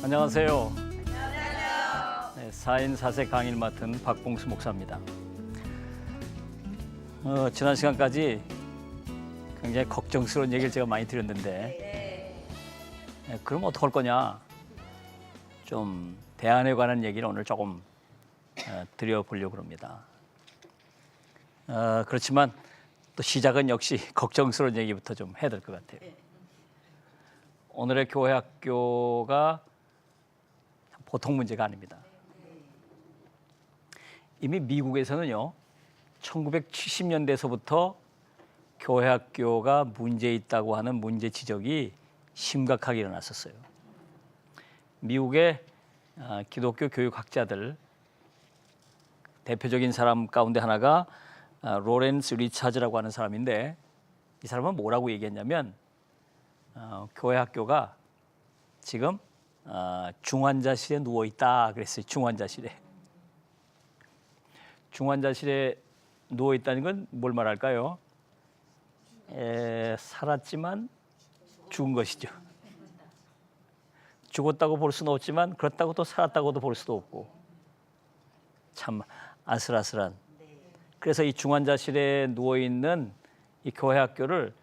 안녕하세요. 네, 4인 4세 강의를 맡은 박봉수 목사입니다. 지난 시간까지 굉장히 걱정스러운 얘기를 제가 많이 드렸는데 그럼 어떡할 거냐? 좀 대안에 관한 얘기를 오늘 조금 드려보려고 합니다. 그렇지만 또 시작은 역시 걱정스러운 얘기부터 좀 해야 될 것 같아요. 오늘의 교회 학교가 보통 문제가 아닙니다. 이미 미국에서는요, 1970년대에서부터 교회 학교가 문제 있다고 하는 문제 지적이 심각하게 일어났었어요. 미국의 기독교 교육학자들 대표적인 사람 가운데 하나가 로렌스 리차즈라고 하는 사람인데, 이 사람은 뭐라고 얘기했냐면 교회 학교가 지금 중환자실에 누워 있다 그랬어요. 중환자실에 누워 있다는 건 뭘 말할까요? 살았지만 죽은 것이죠. 죽었다고 볼 수는 없지만 그렇다고 또 살았다고도 볼 수도 없고, 참 아슬아슬한. 그래서 이 중환자실에 누워 있는 이 교회 학교를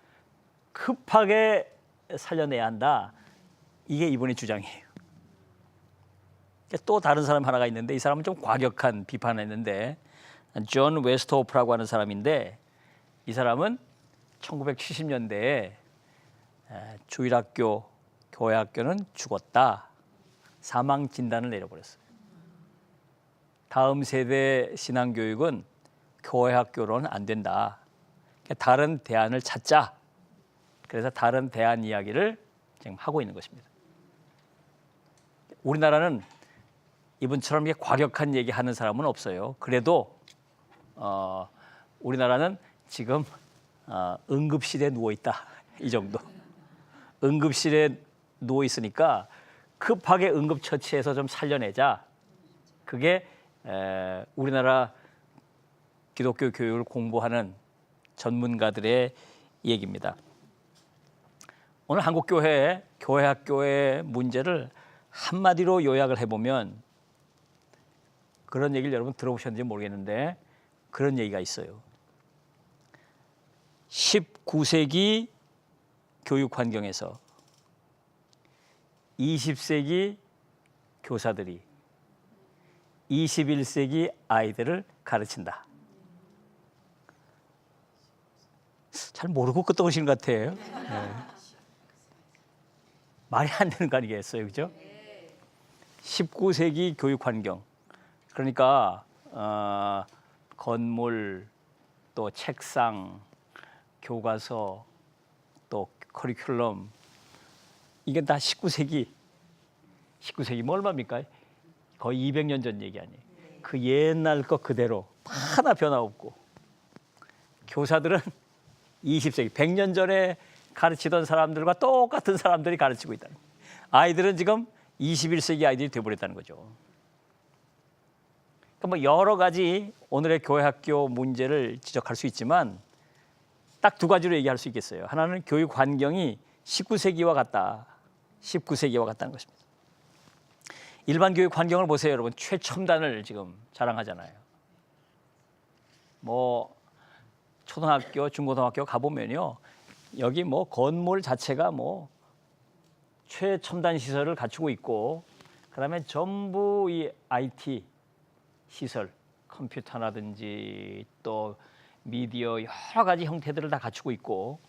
급하게 살려내야 한다. 이게 이분의 주장이에요. 또 다른 사람 하나가 있는데, 이 사람은 좀 과격한 비판을 했는데, 존 웨스트호프라고 하는 사람인데, 이 사람은 1970년대에 주일학교, 교회 학교는 죽었다, 사망 진단을 내려버렸어요. 다음 세대 신앙교육은 교회 학교로는 안 된다. 다른 대안을 찾자. 그래서 다른 대안 이야기를 지금 하고 있는 것입니다. 우리나라는 이분처럼 이렇게 과격한 얘기하는 사람은 없어요. 그래도 우리나라는 지금 응급실에 누워 있다, 이 정도. 응급실에 누워 있으니까 급하게 응급처치해서 좀 살려내자. 그게 우리나라 기독교 교육을 공부하는 전문가들의 얘기입니다. 오늘 한국교회의 교회 학교의 문제를 한마디로 요약을 해보면, 그런 얘기를 여러분 들어보셨는지 모르겠는데 그런 얘기가 있어요. 19세기 교육 환경에서 20세기 교사들이 21세기 아이들을 가르친다. 잘 모르고 끄떡하시는 것 같아요. 네. 말이 안 되는 거 아니겠어요, 그죠? 19세기 교육 환경. 그러니까 건물, 또 책상, 교과서, 또 커리큘럼, 이게 다 19세기 뭐 얼마입니까? 거의 200년 전 얘기 아니에요. 그 옛날 거 그대로 하나 변화 없고, 교사들은 20세기 100년 전에 가르치던 사람들과 똑같은 사람들이 가르치고 있다는 거예요. 아이들은 지금 21세기 아이들이 되어버렸다는 거죠. 그러니까 뭐 여러 가지 오늘의 교회 학교 문제를 지적할 수 있지만 딱 두 가지로 얘기할 수 있겠어요. 하나는 교육 환경이 19세기와 같다. 19세기와 같다는 것입니다. 일반 교육 환경을 보세요, 여러분. 최첨단을 지금 자랑하잖아요. 뭐 초등학교, 중고등학교 가보면요, 여기 뭐 건물 자체가 뭐 최첨단 시설을 갖추고 있고, 그다음에 전부 이 IT 시설, 컴퓨터라든지 또 미디어 여러 가지 형태들을 다 갖추고 있고,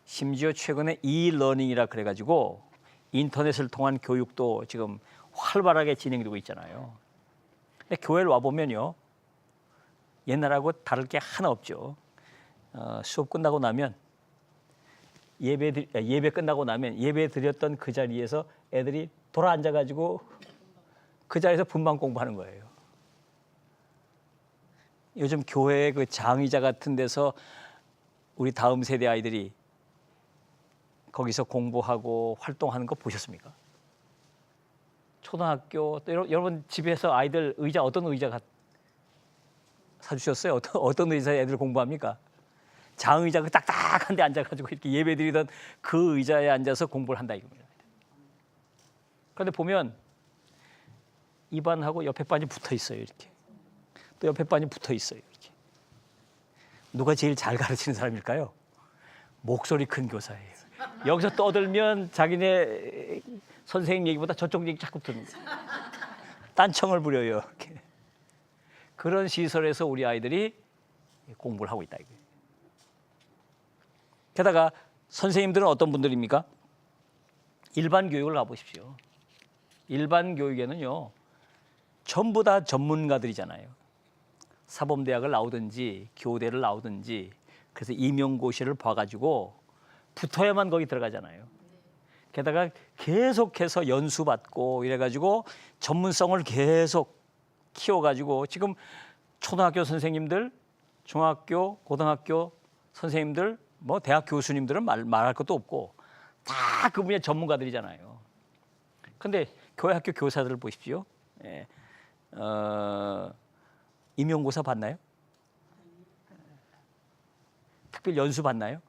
심지어 최근에 e-러닝이라 그래가지고 인터넷을 통한 교육도 지금 활발하게 진행되고 있잖아요. 근데 교회를 와 보면요, 옛날하고 다를 게 하나 없죠. 수업 끝나고 나면 예배 끝나고 나면 예배 드렸던 그 자리에서 애들이 돌아 앉아가지고 그 자리에서 분방 공부하는 거예요. 요즘 교회 그 장의자 같은 데서 우리 다음 세대 아이들이 거기서 공부하고 활동하는 거 보셨습니까? 초등학교 또 여러분 집에서 아이들 의자 어떤 의자 사주셨어요? 어떤 의자에 애들 공부합니까? 장의자 그 딱딱한 데 앉아가지고 이렇게 예배드리던 그 의자에 앉아서 공부를 한다 이겁니다. 그런데 보면 이 반하고 옆에 반이 붙어 있어요. 이렇게. 또 옆에 반이 붙어 있어요. 이렇게. 누가 제일 잘 가르치는 사람일까요? 목소리 큰 교사예요. 여기서 떠들면 자기네 선생님 얘기보다 저쪽 얘기 자꾸 듣는 딴청을 부려요. 이렇게. 그런 시설에서 우리 아이들이 공부를 하고 있다. 게다가 선생님들은 어떤 분들입니까? 일반 교육을 가보십시오. 일반 교육에는요, 전부 다 전문가들이잖아요. 사범대학을 나오든지 교대를 나오든지 그래서 임용고시를 봐가지고 붙어야만 거기 들어가잖아요. 게다가 계속해서 연수받고 이래가지고 전문성을 계속 키워가지고 지금 초등학교 선생님들, 중학교, 고등학교 선생님들, 뭐 대학 교수님들은 말할 것도 없고 다 그 분야 전문가들이잖아요. 근데 교회 학교 교사들을 보십시오. 예. 임용고사 받나요? 특별 연수 받나요?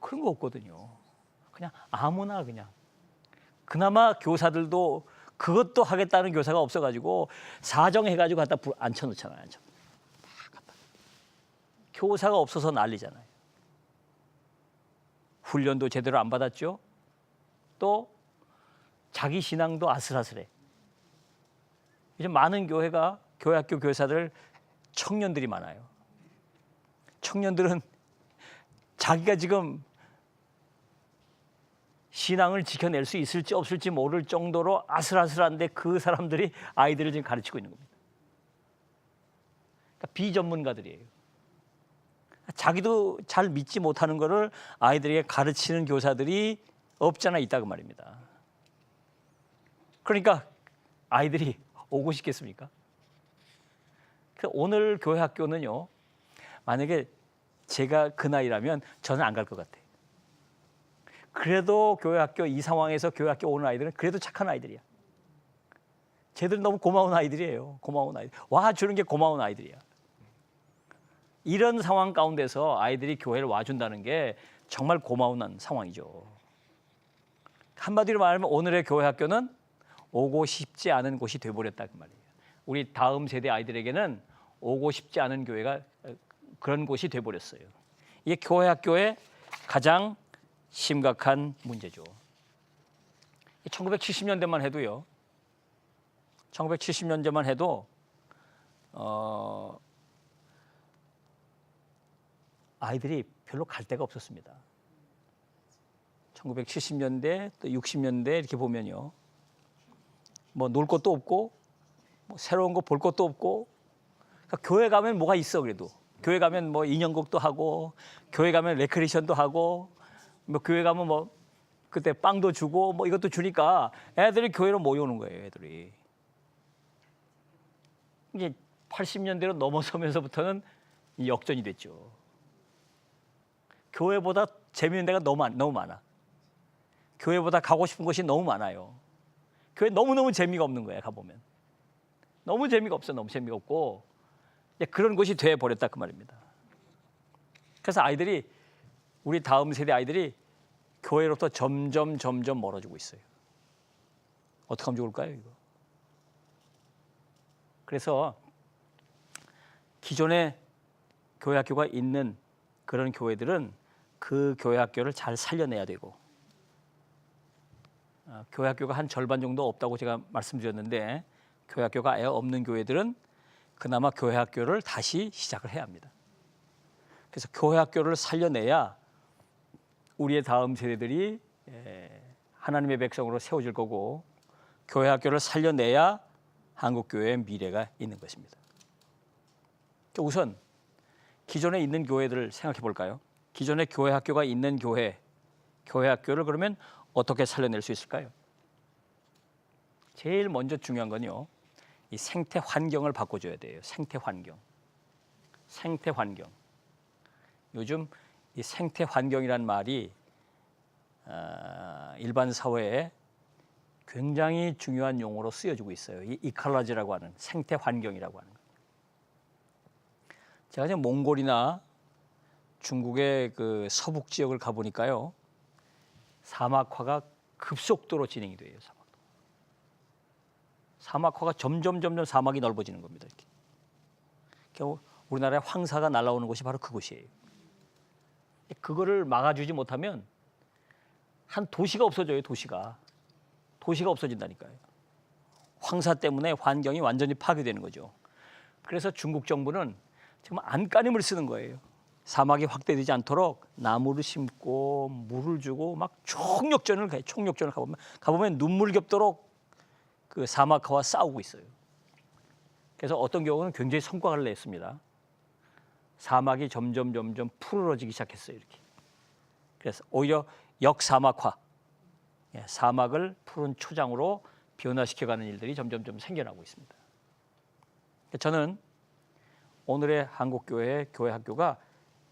그런 거 없거든요. 그냥 아무나 그냥. 그나마 교사들도 그것도 하겠다는 교사가 없어가지고 사정해가지고 갖다 앉혀놓잖아요. 교사가 없어서 난리잖아요. 훈련도 제대로 안 받았죠. 또 자기 신앙도 아슬아슬해. 요즘 많은 교회가 교회학교 교사들 청년들이 많아요. 청년들은 자기가 지금 신앙을 지켜낼 수 있을지 없을지 모를 정도로 아슬아슬한데 그 사람들이 아이들을 지금 가르치고 있는 겁니다. 그러니까 비전문가들이에요. 자기도 잘 믿지 못하는 거를 아이들에게 가르치는 교사들이 없잖아 있다 그 말입니다. 그러니까 아이들이 오고 싶겠습니까? 오늘 교회 학교는요, 만약에 제가 그 나이라면 저는 안 갈 것 같아요. 그래도 교회 학교 이 상황에서 교회 학교 오는 아이들은 그래도 착한 아이들이야. 쟤들 너무 고마운 아이들이에요. 고마운 아이들. 와주는 게 고마운 아이들이야. 이런 상황 가운데서 아이들이 교회를 와준다는 게 정말 고마운 상황이죠. 한마디로 말하면 오늘의 교회 학교는 오고 싶지 않은 곳이 돼버렸다 그 말이에요. 우리 다음 세대 아이들에게는 오고 싶지 않은 교회가 그런 곳이 돼버렸어요. 이게 교회 학교의 가장 심각한 문제죠. 1970년대만 해도요. 1970년대만 해도 아이들이 별로 갈 데가 없었습니다. 1970년대 또 60년대 이렇게 보면요. 뭐 놀 것도 없고 뭐 새로운 거 볼 것도 없고 그러니까 교회 가면 뭐가 있어 그래도. 교회 가면 뭐 인형극도 하고 교회 가면 레크레이션도 하고 뭐 교회 가면 뭐 그때 빵도 주고 뭐 이것도 주니까 애들이 교회로 모여오는 거예요. 애들이. 이게 80년대로 넘어서면서부터는 역전이 됐죠. 교회보다 재미있는 데가 너무 많아. 교회보다 가고 싶은 곳이 너무 많아요. 교회 너무너무 재미가 없는 거야 가보면. 너무 재미가 없어. 너무 재미가 없고 그런 곳이 돼버렸다 그 말입니다. 그래서 아이들이 우리 다음 세대 아이들이 교회로부터 점점 멀어지고 있어요. 어떻게 하면 좋을까요 이거? 그래서 기존에 교회 학교가 있는 그런 교회들은 그 교회 학교를 잘 살려내야 되고 교회 학교가 한 절반 정도 없다고 제가 말씀드렸는데 교회 학교가 아예 없는 교회들은 그나마 교회 학교를 다시 시작을 해야 합니다. 그래서 교회 학교를 살려내야 우리의 다음 세대들이 하나님의 백성으로 세워질 거고 교회 학교를 살려내야 한국 교회의 미래가 있는 것입니다. 우선 기존에 있는 교회들을 생각해 볼까요? 기존에 교회 학교가 있는 교회 학교를 그러면 어떻게 살려낼 수 있을까요? 제일 먼저 중요한 건요. 이 생태 환경을 바꿔줘야 돼요. 생태 환경. 요즘 이 생태 환경이란 말이 일반 사회에 굉장히 중요한 용어로 쓰여지고 있어요. 이 이칼라지라고 하는 생태 환경이라고 하는 거. 제가 지금 몽골이나 중국의 그 서북 지역을 가보니까요. 사막화가 급속도로 진행이 돼요. 사막화가 점점 사막이 넓어지는 겁니다. 이렇게. 결국 우리나라에 황사가 날아오는 곳이 바로 그곳이에요. 그거를 막아주지 못하면 한 도시가 없어져요. 도시가 없어진다니까요. 황사 때문에 환경이 완전히 파괴되는 거죠. 그래서 중국 정부는 지금 안간힘을 쓰는 거예요. 사막이 확대되지 않도록 나무를 심고 물을 주고 막 총력전을 가보면 눈물겹도록 그 사막화와 싸우고 있어요. 그래서 어떤 경우는 굉장히 성과를 냈습니다. 사막이 점점 푸르러지기 시작했어요. 이렇게. 그래서 오히려 역사막화, 사막을 푸른 초장으로 변화시켜가는 일들이 점점 생겨나고 있습니다. 저는 오늘의 한국교회의 교회학교가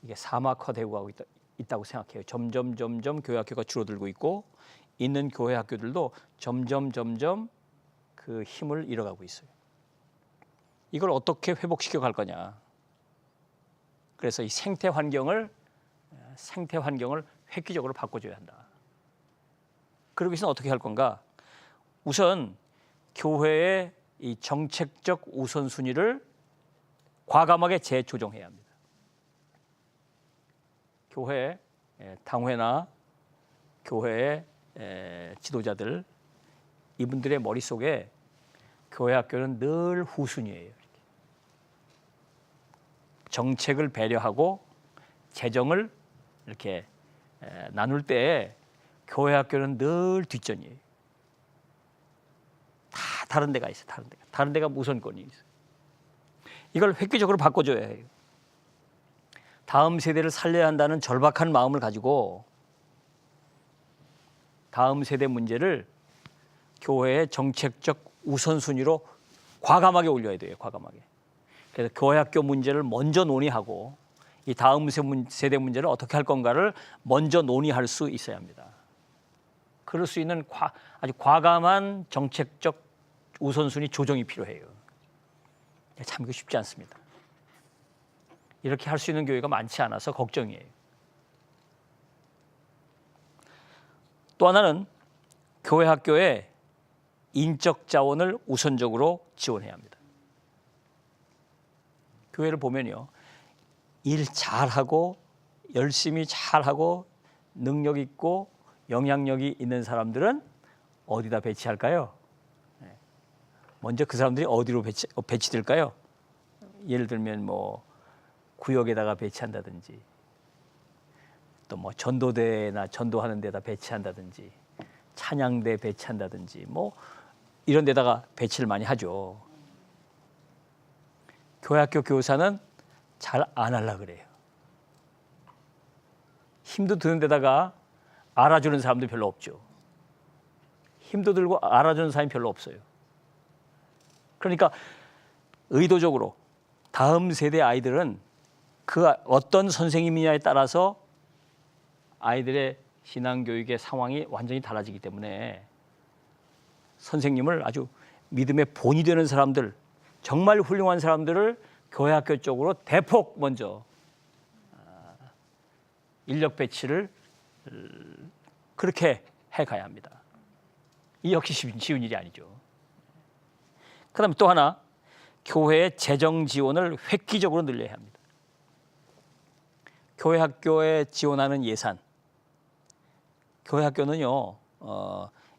이게 사막화되고 가고 있다고 생각해요. 점점 교회학교가 줄어들고 있고 있는 교회학교들도 점점 그 힘을 잃어가고 있어요. 이걸 어떻게 회복시켜 갈 거냐. 그래서 이 생태 환경을 획기적으로 바꿔줘야 한다. 그러기 위해서는 어떻게 할 건가? 우선 교회의 이 정책적 우선순위를 과감하게 재조정해야 합니다. 교회 당회나 교회의 지도자들 이분들의 머릿속에 교회학교는 늘 후순위예요. 정책을 배려하고 재정을 이렇게 나눌 때 교회학교는 늘 뒷전이에요. 다 다른 데가 있어요. 다른 데가 우선권이 있어요. 이걸 획기적으로 바꿔줘야 해요. 다음 세대를 살려야 한다는 절박한 마음을 가지고 다음 세대 문제를 교회의 정책적 우선순위로 과감하게 올려야 돼요. 과감하게. 그래서 교회학교 문제를 먼저 논의하고 이 다음 세대 문제를 어떻게 할 건가를 먼저 논의할 수 있어야 합니다. 그럴 수 있는 아주 과감한 정책적 우선순위 조정이 필요해요. 참 이거 쉽지 않습니다. 이렇게 할 수 있는 교회가 많지 않아서 걱정이에요. 또 하나는 교회 학교에 인적 자원을 우선적으로 지원해야 합니다. 교회를 보면요, 일 잘하고 열심히 잘하고 능력 있고 영향력이 있는 사람들은 어디다 배치할까요? 먼저 그 사람들이 어디로 배치될까요? 예를 들면 뭐 구역에다가 배치한다든지 또 뭐 전도대나 전도하는 데다 배치한다든지 찬양대 배치한다든지 뭐 이런 데다가 배치를 많이 하죠. 교회학교 교사는 잘 안 하려고 그래요. 힘도 드는 데다가 알아주는 사람도 별로 없죠. 힘도 들고 알아주는 사람이 별로 없어요. 그러니까 의도적으로 다음 세대 아이들은 그 어떤 선생님이냐에 따라서 아이들의 신앙교육의 상황이 완전히 달라지기 때문에 선생님을 아주 믿음의 본이 되는 사람들, 정말 훌륭한 사람들을 교회학교 쪽으로 대폭 먼저 인력 배치를 그렇게 해가야 합니다. 이 역시 쉬운 일이 아니죠. 그다음에 또 하나, 교회의 재정 지원을 획기적으로 늘려야 합니다. 교회 학교에 지원하는 예산, 교회 학교는요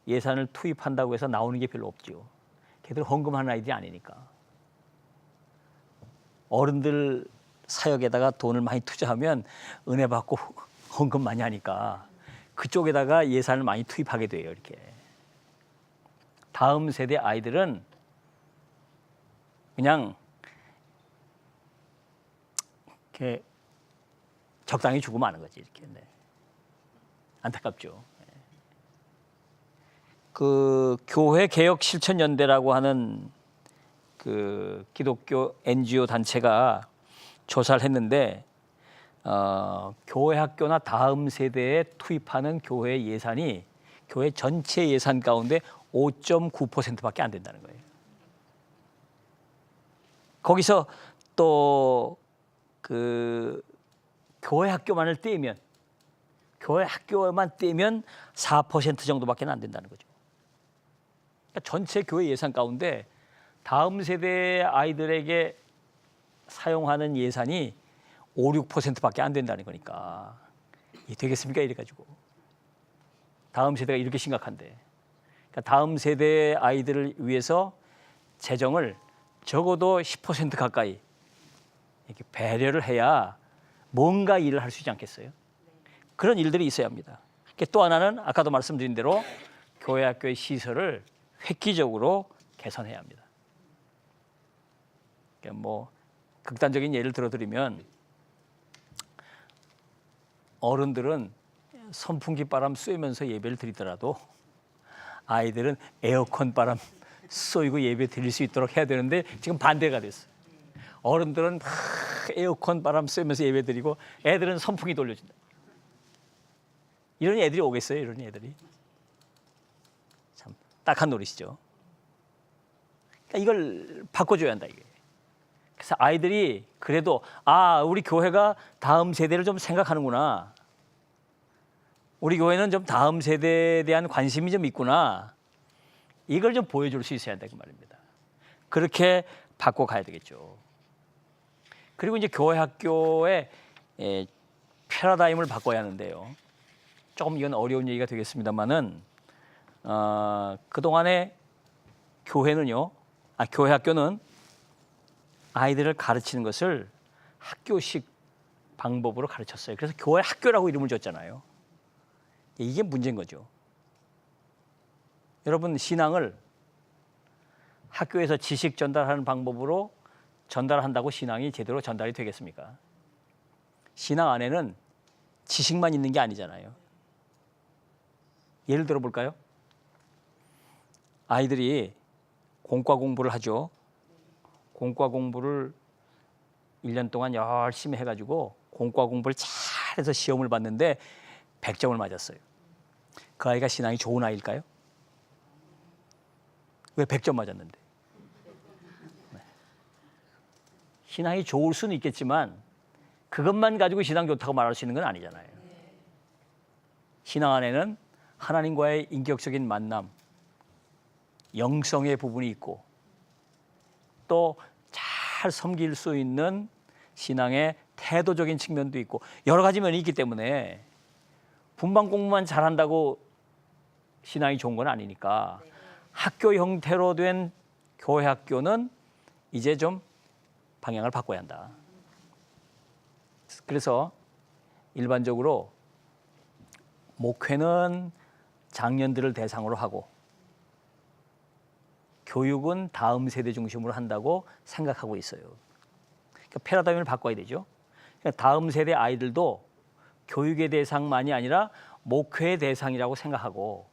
예산을 투입한다고 해서 나오는 게 별로 없죠. 걔들 헌금하는 아이들이 아니니까. 어른들 사역에다가 돈을 많이 투자하면 은혜 받고 헌금 많이 하니까 그쪽에다가 예산을 많이 투입하게 돼요. 이렇게 다음 세대 아이들은 그냥 이렇게 적당히 주고 마는 거지. 이렇게. 네. 안타깝죠. 그 교회 개혁 실천 연대라고 하는 그 기독교 NGO 단체가 조사를 했는데 교회 학교나 다음 세대에 투입하는 교회 예산이 교회 전체 예산 가운데 5.9%밖에 안 된다는 거예요. 거기서 또 그 교회 학교만을 떼면 교회 학교만 떼면 4% 정도밖에 안 된다는 거죠. 그러니까 전체 교회 예산 가운데 다음 세대 아이들에게 사용하는 예산이 5, 6%밖에 안 된다는 거니까 이게 되겠습니까? 이래가지고 다음 세대가 이렇게 심각한데, 그러니까 다음 세대 아이들을 위해서 재정을 적어도 10% 가까이 이렇게 배려를 해야 뭔가 일을 할 수 있지 않겠어요? 그런 일들이 있어야 합니다. 또 하나는 아까도 말씀드린 대로 교회 학교의 시설을 획기적으로 개선해야 합니다. 그러니까 뭐 극단적인 예를 들어드리면 어른들은 선풍기 바람 쐬면서 예배를 드리더라도 아이들은 에어컨 바람 쏘이고 예배 드릴 수 있도록 해야 되는데 지금 반대가 됐어요. 어른들은 막 에어컨 바람 쐬면서 예배 드리고 애들은 선풍기 돌려준다. 이런 애들이 오겠어요? 이런 애들이. 참 딱한 노릇이죠. 그러니까 이걸 바꿔줘야 한다 이게. 그래서 아이들이 그래도 우리 교회가 다음 세대를 좀 생각하는구나. 우리 교회는 좀 다음 세대에 대한 관심이 좀 있구나. 이걸 좀 보여줄 수 있어야 한다 그 말입니다. 그렇게 바꿔가야 되겠죠. 그리고 이제 교회 학교의 패러다임을 바꿔야 하는데요. 조금 이건 어려운 얘기가 되겠습니다만은 그동안에 교회 학교는 아이들을 가르치는 것을 학교식 방법으로 가르쳤어요. 그래서 교회 학교라고 이름을 줬잖아요. 이게 문제인 거죠. 여러분, 신앙을 학교에서 지식 전달하는 방법으로 전달한다고 신앙이 제대로 전달이 되겠습니까? 신앙 안에는 지식만 있는 게 아니잖아요. 예를 들어 볼까요? 아이들이 공과 공부를 하죠. 공과 공부를 1년 동안 열심히 해가지고 공과 공부를 잘해서 시험을 봤는데 100점을 맞았어요. 그 아이가 신앙이 좋은 아이일까요? 왜 100점 맞았는데? 신앙이 좋을 수는 있겠지만 그것만 가지고 신앙 좋다고 말할 수 있는 건 아니잖아요. 신앙 안에는 하나님과의 인격적인 만남, 영성의 부분이 있고 또 잘 섬길 수 있는 신앙의 태도적인 측면도 있고 여러 가지 면이 있기 때문에 분반 공부만 잘한다고 신앙이 좋은 건 아니니까 학교 형태로 된 교회 학교는 이제 좀 방향을 바꿔야 한다. 그래서 일반적으로 목회는 장년들을 대상으로 하고 교육은 다음 세대 중심으로 한다고 생각하고 있어요. 그러니까 패러다임을 바꿔야 되죠. 그러니까 다음 세대 아이들도 교육의 대상만이 아니라 목회의 대상이라고 생각하고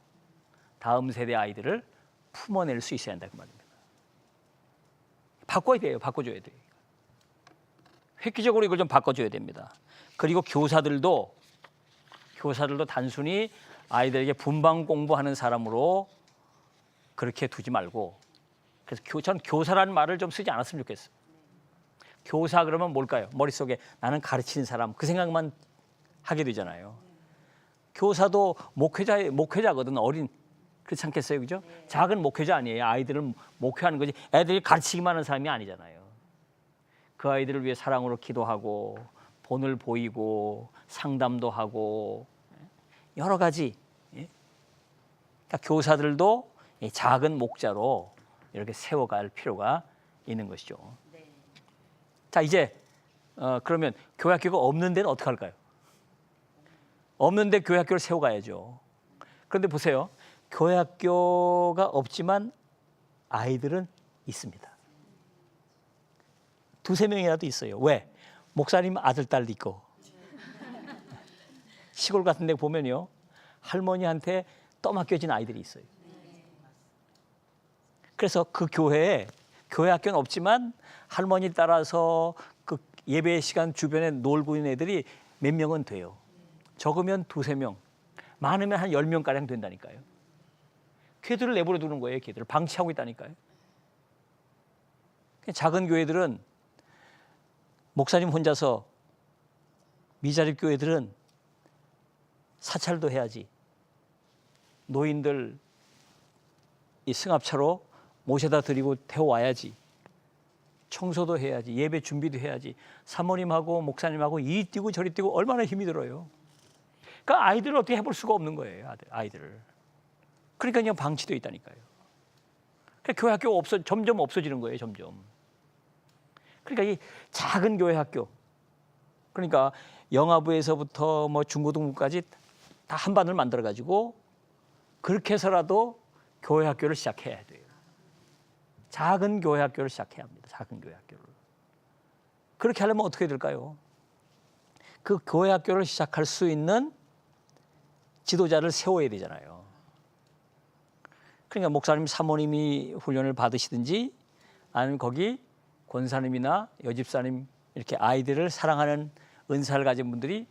다음 세대 아이들을 품어낼 수 있어야 한다 그 말입니다. 바꿔야 돼요. 바꿔줘야 돼요. 획기적으로 이걸 좀 바꿔줘야 됩니다. 그리고 교사들도 단순히 아이들에게 분방 공부하는 사람으로 그렇게 두지 말고, 그래서 전 교사라는 말을 좀 쓰지 않았으면 좋겠어요. 교사 그러면 뭘까요? 머릿속에 나는 가르치는 사람 그 생각만 하게 되잖아요. 교사도 목회자거든. 어린, 그렇지 않겠어요? 그죠? 작은 목회자 아니에요. 아이들은 목회하는 거지 애들이 가르치기만 하는 사람이 아니잖아요. 그 아이들을 위해 사랑으로 기도하고 본을 보이고 상담도 하고 여러 가지. 그러니까 교사들도 작은 목자로 이렇게 세워갈 필요가 있는 것이죠. 네. 자, 이제 그러면 교회 학교가 없는 데는 어떻게 할까요? 없는 데 교회 학교를 세워가야죠. 그런데 보세요. 교회 학교가 없지만 아이들은 있습니다. 두세 명이라도 있어요. 왜? 목사님 아들, 딸도 있고. 시골 같은 데 보면요. 할머니한테 떠맡겨진 아이들이 있어요. 그래서 그 교회 학교는 없지만 할머니 따라서 그 예배 시간 주변에 놀고 있는 애들이 몇 명은 돼요. 적으면 두세 명, 많으면 한 10명가량 된다니까요. 걔들을 내버려 두는 거예요. 걔들을 방치하고 있다니까요. 작은 교회들은 목사님 혼자서, 미자립 교회들은 사찰도 해야지. 노인들 이 승합차로 모셔다 드리고 태워와야지. 청소도 해야지. 예배 준비도 해야지. 사모님하고 목사님하고 이리 뛰고 저리 뛰고 얼마나 힘이 들어요. 그러니까 아이들을 어떻게 해볼 수가 없는 거예요. 아이들을. 그러니까 그냥 방치되어 있다니까요. 그러니까 교회 학교가 점점 없어지는 거예요. 점점. 그러니까 이 작은 교회 학교. 그러니까 영아부에서부터 뭐 중고등부까지 다 한 반을 만들어 가지고 그렇게 해서라도 교회 학교를 시작해야 돼요. 작은 교회 학교를 시작해야 합니다. 작은 교회 학교를. 그렇게 하려면 어떻게 될까요? 그 교회 학교를 시작할 수 있는 지도자를 세워야 되잖아요. 그러니까 목사님, 사모님이 훈련을 받으시든지 아니면 거기 권사님이나 여집사님 이렇게 아이들을 사랑하는 은사를 가진 분들이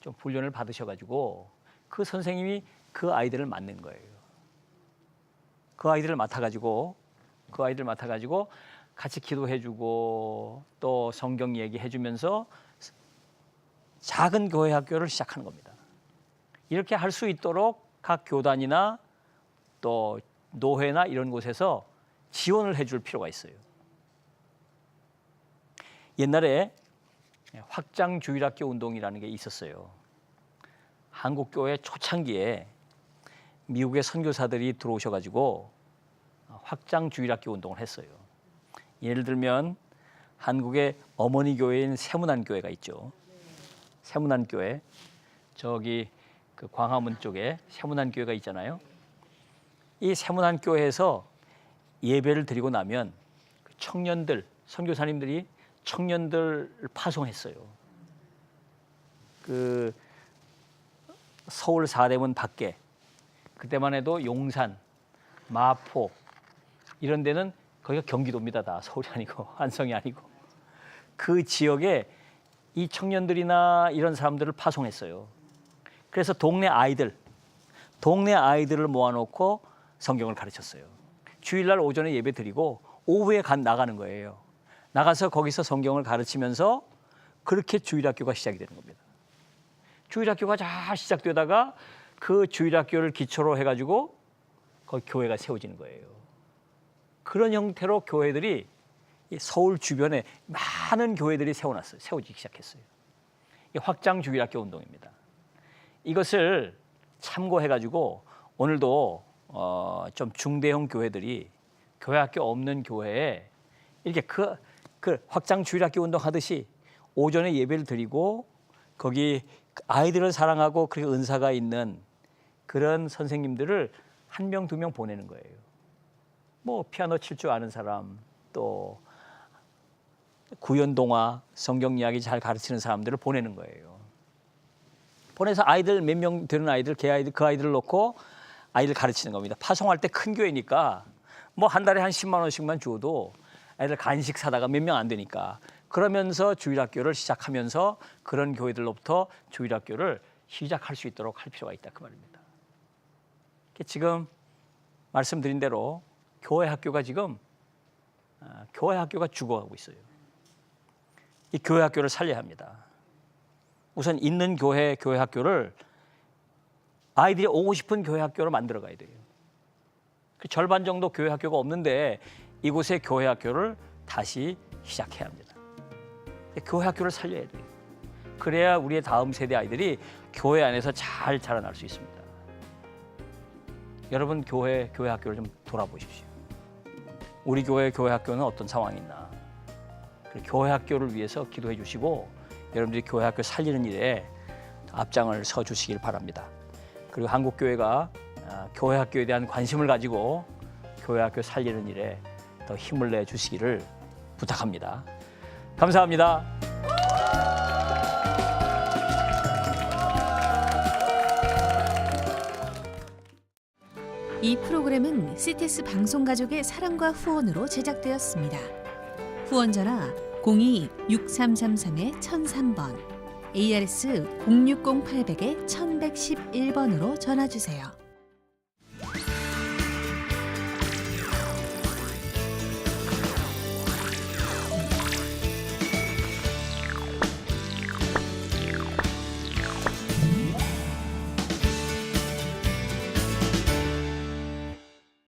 좀 훈련을 받으셔가지고 그 선생님이 그 아이들을 맡는 거예요. 그 아이들을 맡아가지고 같이 기도해주고 또 성경 얘기해주면서 작은 교회 학교를 시작하는 겁니다. 이렇게 할 수 있도록 각 교단이나 또 노회나 이런 곳에서 지원을 해줄 필요가 있어요. 옛날에 확장주일학교 운동이라는 게 있었어요. 한국교회 초창기에 미국의 선교사들이 들어오셔가지고 확장주일학교 운동을 했어요. 예를 들면 한국의 어머니 교회인 세문안교회가 있죠. 세문안교회, 저기 그 광화문 쪽에 세문안교회가 있잖아요. 이 세문안교회에서 예배를 드리고 나면 청년들, 선교사님들이 청년들을 파송했어요. 그 서울 사대문 밖에 그때만 해도 용산, 마포 이런 데는 거기가 경기도입니다. 다 서울이 아니고 한성이 아니고 그 지역에 이 청년들이나 이런 사람들을 파송했어요. 그래서 동네 아이들을 모아놓고 성경을 가르쳤어요. 주일날 오전에 예배 드리고 오후에 나가는 거예요. 나가서 거기서 성경을 가르치면서 그렇게 주일학교가 시작이 되는 겁니다. 주일학교가 잘 시작되다가 그 주일학교를 기초로 해가지고 거기 교회가 세워지는 거예요. 그런 형태로 교회들이 서울 주변에 많은 교회들이 세워지기 시작했어요. 이 확장 주일학교 운동입니다. 이것을 참고해가지고 오늘도 좀 중대형 교회들이 교회 학교 없는 교회에 이렇게 그 확장 주일학교 운동하듯이 오전에 예배를 드리고 거기 아이들을 사랑하고 그렇게 은사가 있는 그런 선생님들을 한 명, 두 명 보내는 거예요. 뭐 피아노 칠 줄 아는 사람, 또 구연동화, 성경 이야기 잘 가르치는 사람들을 보내는 거예요. 보내서 아이들 몇 명 되는 아이들, 그 아이들을 놓고 아이들 가르치는 겁니다. 파송할 때 큰 교회니까 뭐 한 달에 한 10만 원씩만 주어도 애들 간식 사다가 몇 명 안 되니까 그러면서 주일학교를 시작하면서 그런 교회들로부터 주일학교를 시작할 수 있도록 할 필요가 있다 그 말입니다. 지금 말씀드린 대로 교회 학교가 죽어가고 있어요. 이 교회 학교를 살려야 합니다. 우선 있는 교회 학교를 아이들이 오고 싶은 교회 학교로 만들어 가야 돼요. 그 절반 정도 교회 학교가 없는데 이곳에 교회 학교를 다시 시작해야 합니다. 교회 학교를 살려야 돼요. 그래야 우리의 다음 세대 아이들이 교회 안에서 잘 자라날 수 있습니다. 여러분 교회 학교를 좀 돌아보십시오. 우리 교회 학교는 어떤 상황이 있나. 교회 학교를 위해서 기도해 주시고 여러분들이 교회 학교 살리는 일에 앞장을 서 주시길 바랍니다. 그리고 한국교회가 교회 학교에 대한 관심을 가지고 교회 학교 살리는 일에 더 힘을 내 주시기를 부탁합니다. 감사합니다. 이 프로그램은 CTS 방송가족의 사랑과 후원으로 제작되었습니다. 후원 전화 02-6333-1003번, ARS 060-800-1111번으로 전화 주세요.